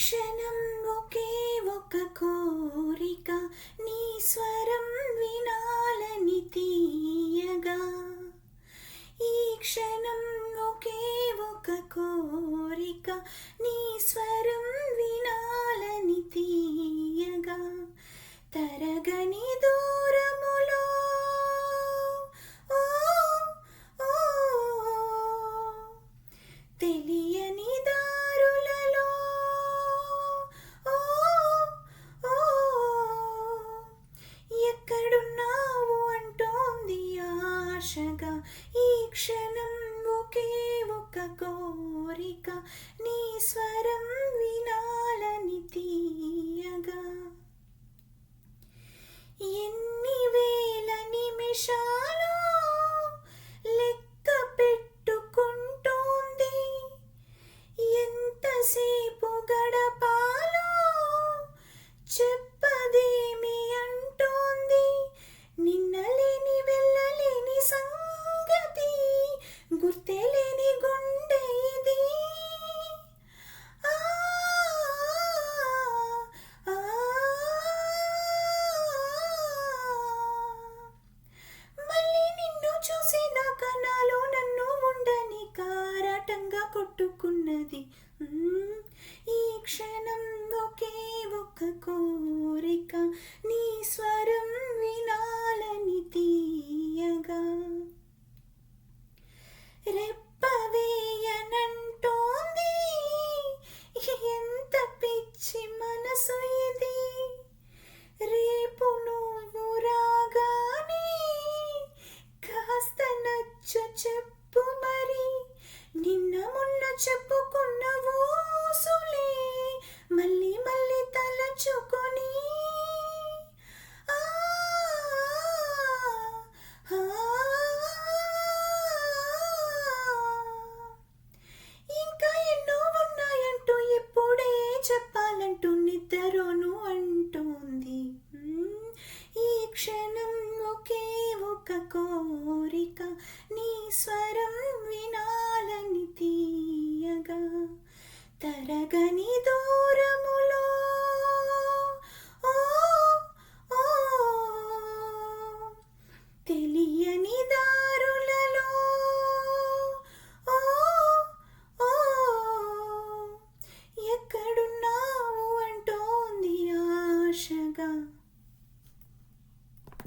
క్షణం ఒకే ఒక కోరిక, నీ స్వరం వినాలని తీయగా. ఈ క్షణం ఒకే ఒక కోరిక, నీ స్వరం వినాలని తీయగా. తరగని దూరములో ఓ ఓ, తెలియని దారులలో ఓ ఓ, ఎక్కడున్నావు అంటోంది ఆశగా. ఈ క్షణం ఒకే ఒక కోరిక, నీ స్వరం వినాలని తీయగా. ఎన్ని వేల నిమిషాలు లెక్క పెట్టుకుంటోంది, ఎంతసేపు గడపాలో చెప్పదేమి అంటోంది. నిన్నలేని వెళ్ళలేని సంగతి, గుర్తెలేని గుండె ఇది. ఆ ఆ, మళ్ళీ నిన్ను చూసేదాకా నాలో నన్ను ఉండని కారాటంగా కొట్టుకున్నది. ఈ క్షణం ఒకే ఒక కోరిక, నీ స్వరం వినాలని తీయగా. రెప్పవేయనంటోంది ఎంత పిచ్చి మనసు ఇది. రేపు నువ్వు రాగానే కాస్త నచ్చ చెప్పు మరి. నిన్న మొన్న చెప్పుకున్న ఊసులే మళ్ళీ మళ్ళీ తలచుకొని. ఆ ఆ, ఇంకా ఎన్నో ఉన్నాయంటూ ఇప్పుడే చెప్పాలంటూ నిద్రను అంటోంది. ఈ క్షణం ఒకే ఒక కోరిక, నీ స్వరం వినాలని తీయగా. తరగని దూరములో ఓ ఓ, తెలియని